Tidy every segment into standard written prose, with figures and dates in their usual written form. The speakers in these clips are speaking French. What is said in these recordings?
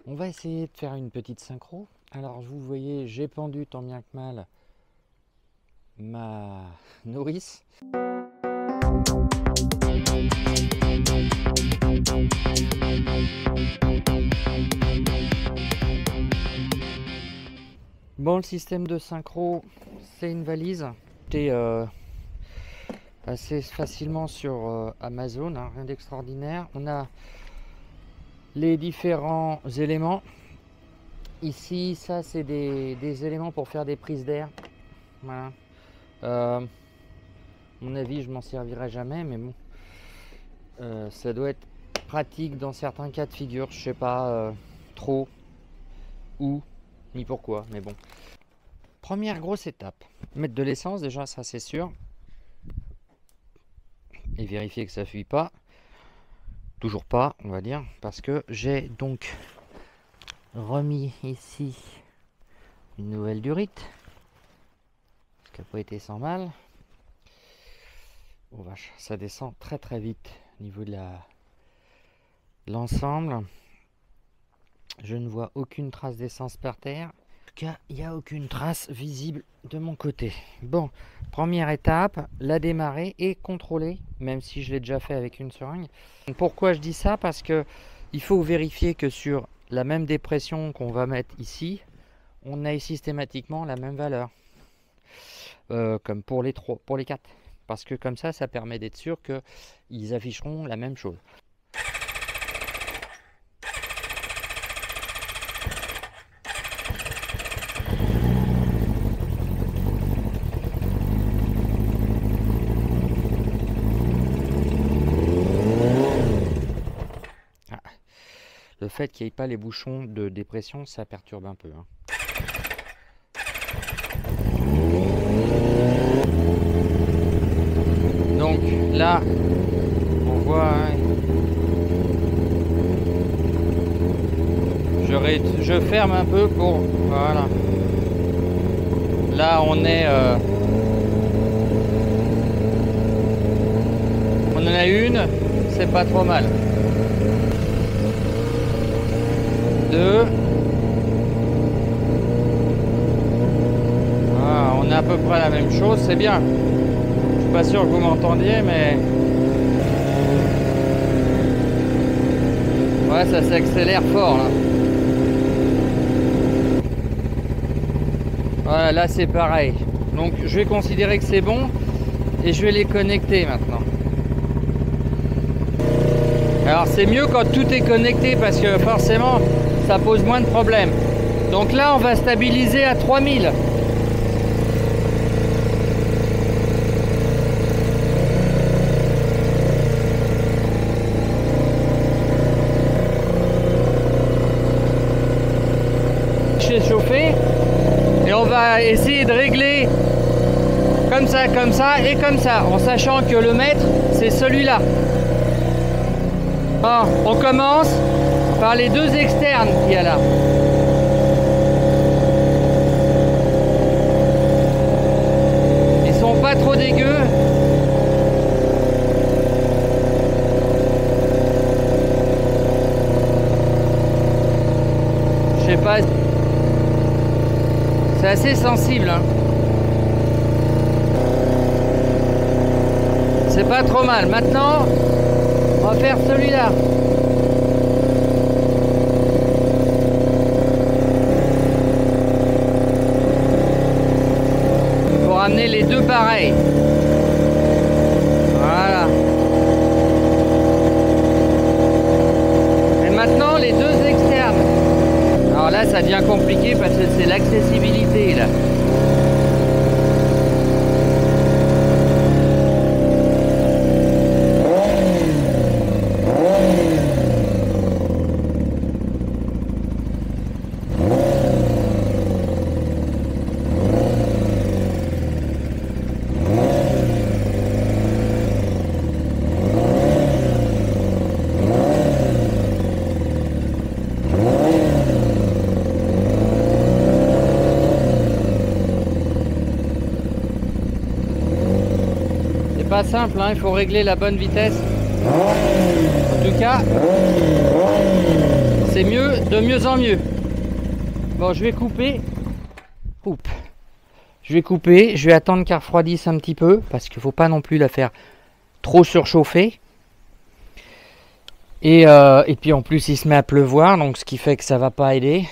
On va essayer de faire une petite synchro. Alors vous voyez, j'ai pendu tant bien que mal ma nourrice. Bon, le système de synchro, c'est une valise. C'était assez facilement sur Amazon, hein, rien d'extraordinaire. On a les différents éléments. Ici, ça c'est des éléments pour faire des prises d'air. Voilà. À mon avis, je m'en servirai jamais, mais bon, ça doit être pratique dans certains cas de figure. Je sais pas trop où ni pourquoi, mais bon. Première grosse étape, mettre de l'essence déjà, ça c'est sûr, et vérifier que ça fuit pas. Toujours pas, on va dire, parce que j'ai donc remis ici une nouvelle durite, ce qui n'a pas été sans mal. Oh vache, ça descend très très vite au niveau de l'ensemble. Je ne vois aucune trace d'essence par terre. En tout cas, il n'y a aucune trace visible de mon côté. Bon, première étape, la démarrer et contrôler, même si je l'ai déjà fait avec une seringue. Pourquoi je dis ça? Parce que il faut vérifier que sur la même dépression qu'on va mettre ici, on ait systématiquement la même valeur. Comme pour les 4. Parce que comme ça permet d'être sûr qu'ils afficheront la même chose. Le fait qu'il n'y ait pas les bouchons de dépression, ça perturbe un peu. Hein. Donc là, on voit, hein, je ferme un peu pour... Voilà. Là, on est... on en a une, c'est pas trop mal. 2. Ah, on a à peu près la même chose, c'est bien. Je suis pas sûr que vous m'entendiez, mais... Ouais, ça s'accélère fort, là. Voilà, là c'est pareil. Donc je vais considérer que c'est bon et je vais les connecter maintenant. Alors c'est mieux quand tout est connecté parce que forcément ça pose moins de problèmes. Donc là on va stabiliser à 3000. Chauffer et on va essayer de régler comme ça et comme ça en sachant que le mètre c'est celui-là. On commence par les 2 externes qu'il y a là. Ils sont pas trop dégueux. Je sais pas. C'est assez sensible, hein. C'est pas trop mal. Maintenant, on va faire celui-là. Il faut ramener les 2 pareils. Voilà. Et maintenant, les 2 externes. Alors là, ça devient compliqué parce que c'est l'accessibilité, là. Pas simple, hein, il faut régler la bonne vitesse. En tout cas, c'est mieux, de mieux en mieux. Bon, je vais couper. Oups. Je vais couper, je vais attendre qu'elle refroidisse un petit peu, parce qu'il ne faut pas non plus la faire trop surchauffer. Et puis en plus il se met à pleuvoir, donc ce qui fait que ça va pas aider.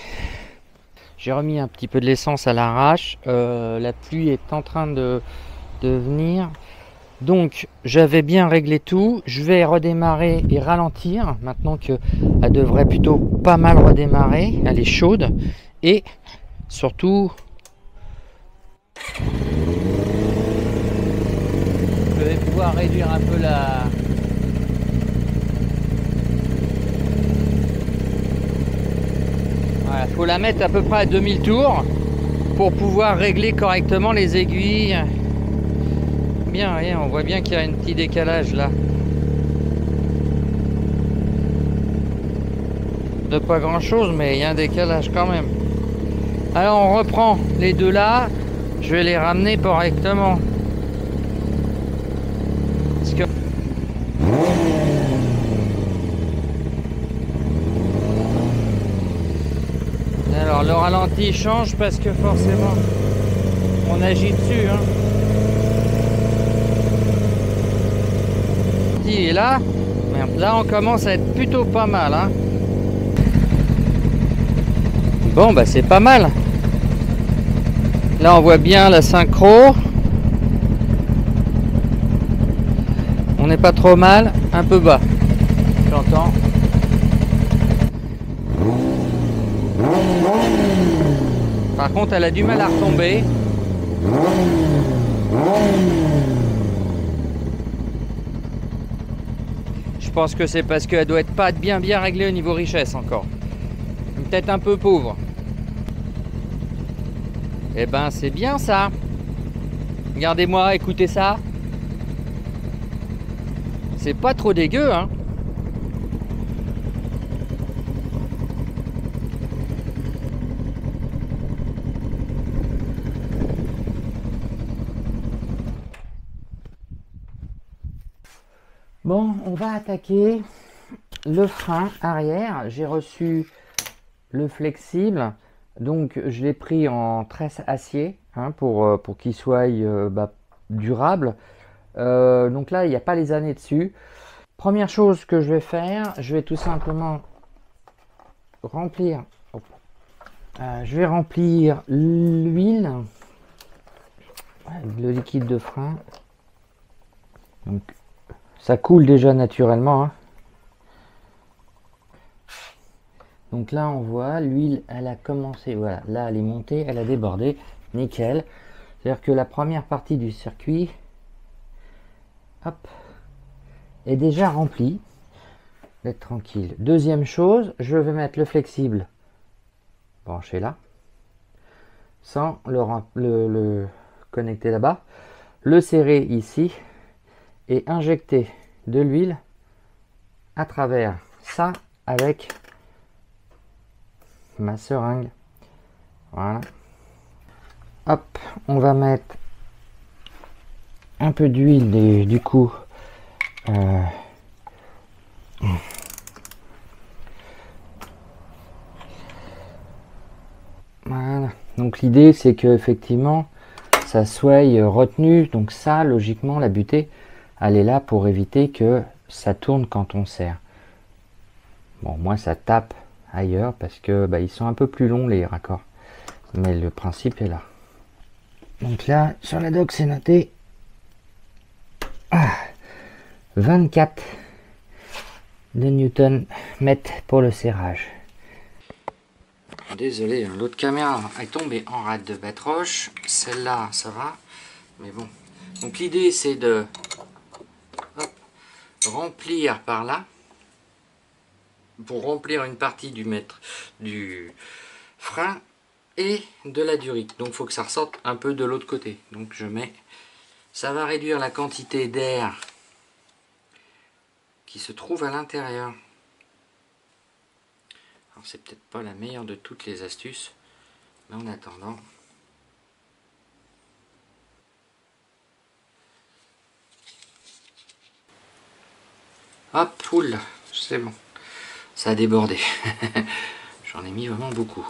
J'ai remis un petit peu de l'essence à l'arrache. La pluie est en train de venir. Donc j'avais bien réglé tout. Je vais redémarrer et ralentir. Maintenant qu'elle devrait plutôt pas mal redémarrer. Elle est chaude. Et surtout, je vais pouvoir réduire un peu la... Voilà, faut la mettre à peu près à 2000 tours pour pouvoir régler correctement les aiguilles. Bien, on voit bien qu'il y a un petit décalage là. De pas grand chose, mais il y a un décalage quand même. Alors on reprend les deux là. Je vais les ramener correctement. Parce que... Alors le ralenti change parce que forcément on agit dessus. Hein. Et là, merde, là on commence à être plutôt pas mal. Hein. Bon bah c'est pas mal. Là on voit bien la synchro. On n'est pas trop mal, un peu bas. J'entends. Par contre elle a du mal à retomber. Je pense que c'est parce qu'elle doit être pas bien réglée au niveau richesse encore. Peut-être un peu pauvre. Eh ben c'est bien ça. Regardez-moi, écoutez ça. C'est pas trop dégueu, hein. Bon, on va attaquer le frein arrière. J'ai reçu le flexible, donc je l'ai pris en tresse acier hein, pour qu'il soit durable. Donc là, il n'y a pas les années dessus. Première chose que je vais faire, je vais tout simplement remplir. Je vais remplir l'huile, le liquide de frein. Donc ça coule déjà naturellement. Hein. Donc là on voit l'huile elle a commencé, voilà, là elle est montée, elle a débordé, nickel. C'est-à-dire que la première partie du circuit hop, est déjà remplie. D'être tranquille. Deuxième chose, je vais mettre le flexible branché là, sans le connecter là-bas, le serrer ici et injecter de l'huile à travers ça avec ma seringue. Voilà. Hop, on va mettre un peu d'huile du coup. Voilà. Donc l'idée c'est que effectivement ça soit retenu. Donc ça, logiquement, la butée, elle est là pour éviter que ça tourne quand on serre. Bon, moi ça tape ailleurs parce que ils sont un peu plus longs les raccords. Mais le principe est là. Donc là, sur la doc, c'est noté 24 de Newton mètres pour le serrage. Désolé, l'autre caméra est tombée en rade de bête roche. Celle-là, ça va. Mais bon. Donc l'idée, c'est de remplir par là. Pour remplir une partie du frein et de la durite. Donc il faut que ça ressorte un peu de l'autre côté. Donc je mets... Ça va réduire la quantité d'air qui se trouve à l'intérieur. Alors c'est peut-être pas la meilleure de toutes les astuces, mais en attendant... Hop, oula, c'est bon. ça a débordé. J'en ai mis vraiment beaucoup.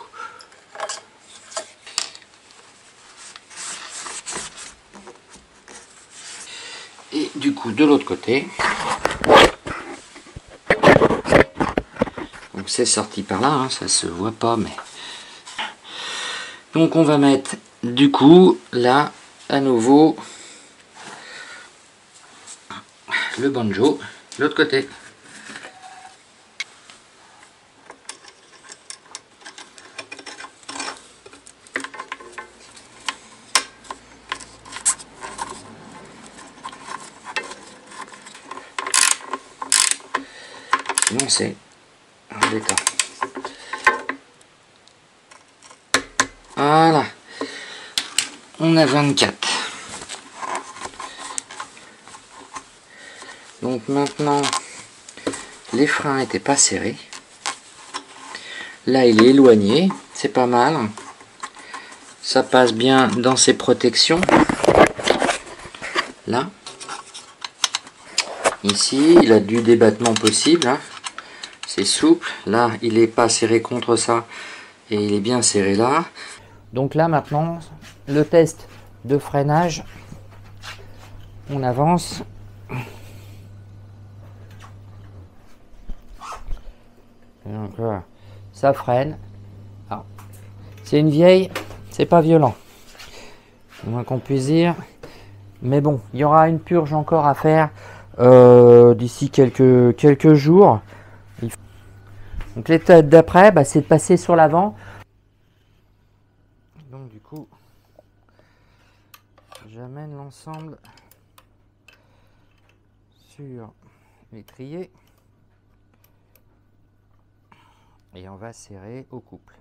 Et du coup, de l'autre côté, donc c'est sorti par là, hein, ça se voit pas, mais... Donc on va mettre, du coup, là, à nouveau, le banjo, de l'autre côté. Sinon c'est embêtant. Voilà. On a 24. Donc maintenant, les freins n'étaient pas serrés. Là, il est éloigné. C'est pas mal. Ça passe bien dans ses protections. Là. Ici, il a du débattement possible. Hein. C'est souple. Là, il n'est pas serré contre ça. Et il est bien serré là. Donc là, maintenant, le test de freinage. On avance. Donc voilà. Ça freine. C'est une vieille. C'est pas violent. Au moins qu'on puisse dire. Mais bon, il y aura une purge encore à faire d'ici quelques jours. Donc l'étape d'après, bah, c'est de passer sur l'avant. Donc du coup, j'amène l'ensemble sur l'étrier. Et on va serrer au couple.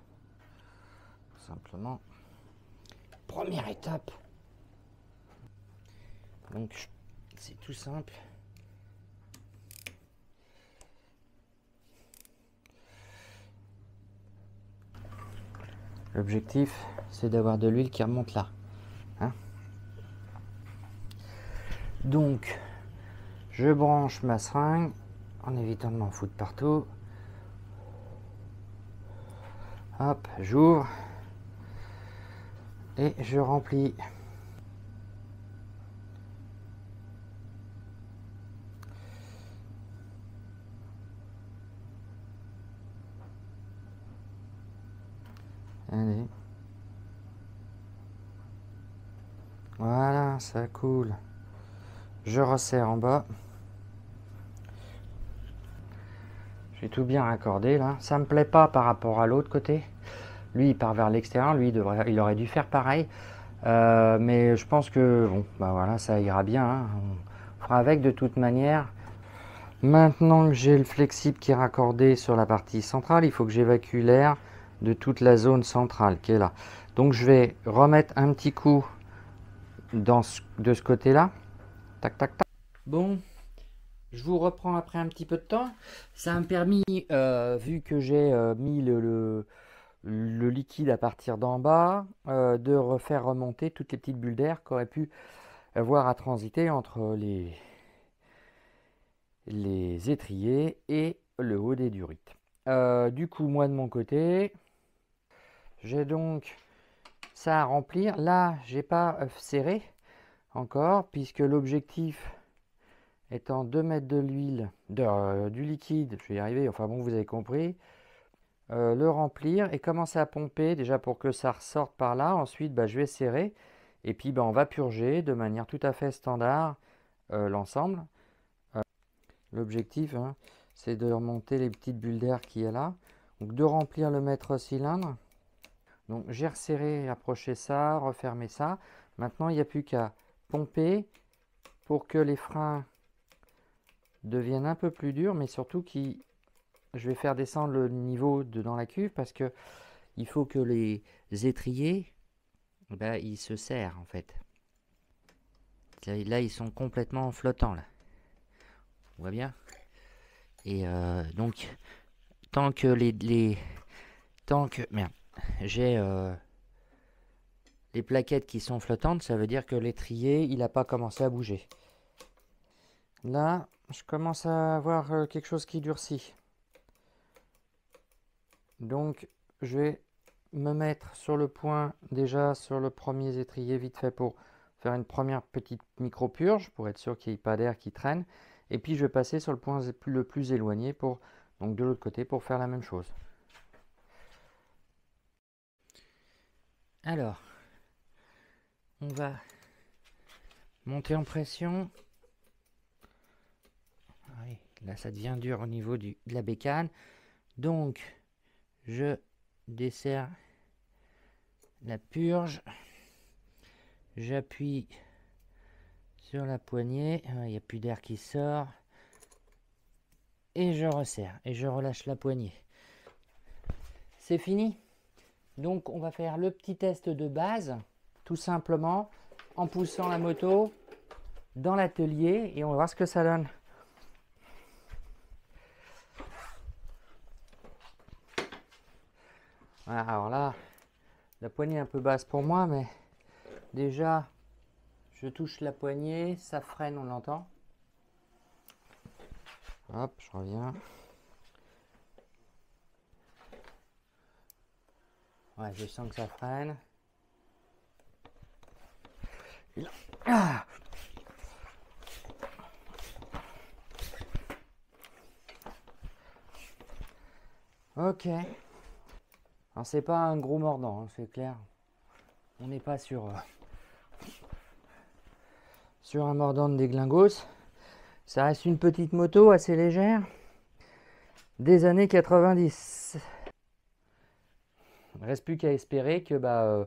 Tout simplement. Première étape. Donc c'est tout simple. L'objectif, c'est d'avoir de l'huile qui remonte là. Hein, donc, je branche ma seringue en évitant de m'en foutre partout. Hop, j'ouvre et je remplis. Allez. Voilà, ça coule. Je resserre en bas. J'ai tout bien raccordé là. Ça me plaît pas par rapport à l'autre côté. Lui, il part vers l'extérieur. Lui, il aurait dû faire pareil. Mais je pense que bon, bah voilà, ça ira bien. Hein. On fera avec de toute manière. Maintenant que j'ai le flexible qui est raccordé sur la partie centrale, il faut que j'évacue l'air de toute la zone centrale qui est là. Donc je vais remettre un petit coup de ce côté-là. Tac, tac, tac. Bon, je vous reprends après un petit peu de temps. Ça m'a permis, vu que j'ai mis le liquide à partir d'en bas, de refaire remonter toutes les petites bulles d'air qu'aurait pu avoir à transiter entre les étriers et le haut des durites. Du coup, moi de mon côté, j'ai donc ça à remplir. Là, j'ai pas serré encore, puisque l'objectif étant de mettre de l'huile, du liquide, je vais y arriver, enfin bon, vous avez compris, le remplir et commencer à pomper déjà pour que ça ressorte par là. Ensuite, bah, je vais serrer et puis bah, on va purger de manière tout à fait standard l'ensemble. L'objectif, hein, c'est de remonter les petites bulles d'air qu'il y a là. Donc de remplir le mètre cylindre. Donc j'ai resserré, approché ça, refermé ça. Maintenant, il n'y a plus qu'à pomper pour que les freins deviennent un peu plus durs, mais surtout je vais faire descendre le niveau dans la cuve parce que il faut que les étriers, ben, ils se serrent en fait. Là, ils sont complètement flottants là. On voit bien. Et donc, tant que merde, j'ai les plaquettes qui sont flottantes, ça veut dire que l'étrier, il n'a pas commencé à bouger. Là, je commence à avoir quelque chose qui durcit. Donc je vais me mettre sur le point, déjà sur le premier étrier vite fait pour faire une première petite micro-purge, pour être sûr qu'il n'y ait pas d'air qui traîne. Et puis je vais passer sur le point le plus éloigné, donc de l'autre côté, pour faire la même chose. Alors, on va monter en pression. Oui, là ça devient dur au niveau de la bécane. Donc, je desserre la purge. J'appuie sur la poignée. Il n'y a plus d'air qui sort. Et je resserre. Et je relâche la poignée. C'est fini. Donc, on va faire le petit test de base. Tout simplement en poussant la moto dans l'atelier. Et on va voir ce que ça donne. Voilà, alors là, la poignée est un peu basse pour moi, mais déjà, je touche la poignée, ça freine, on l'entend. Hop, je reviens. Ouais, je sens que ça freine. Ah, ok. Alors c'est pas un gros mordant, hein, c'est clair. On n'est pas sur un mordant de déglingos. Ça reste une petite moto assez légère des années 90. Il ne reste plus qu'à espérer que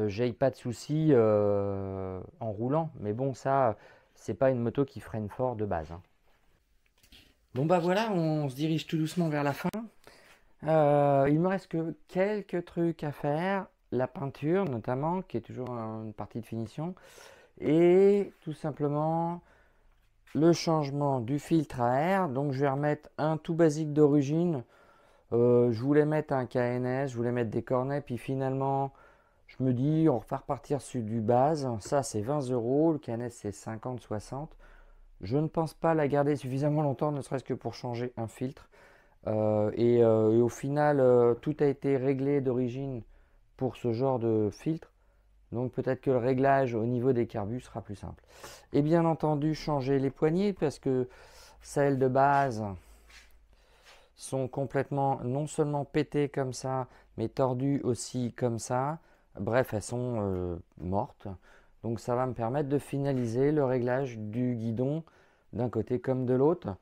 j'aille pas de soucis en roulant. Mais bon, ça, c'est pas une moto qui freine fort de base, hein. Bon bah voilà, on se dirige tout doucement vers la fin. Il me reste que quelques trucs à faire. La peinture notamment, qui est toujours une partie de finition. Et tout simplement le changement du filtre à air. Donc je vais remettre un tout basique d'origine. Je voulais mettre un KNS, je voulais mettre des cornets, puis finalement je me dis on va repartir sur du base. Ça c'est 20 €, le KNS c'est 50-60. Je ne pense pas la garder suffisamment longtemps, ne serait-ce que pour changer un filtre. Et au final, tout a été réglé d'origine pour ce genre de filtre. Donc peut-être que le réglage au niveau des carbus sera plus simple. Et bien entendu, changer les poignées parce que celles de base sont complètement non seulement pétées comme ça, mais tordues aussi comme ça. Bref, elles sont mortes. Donc ça va me permettre de finaliser le réglage du guidon d'un côté comme de l'autre.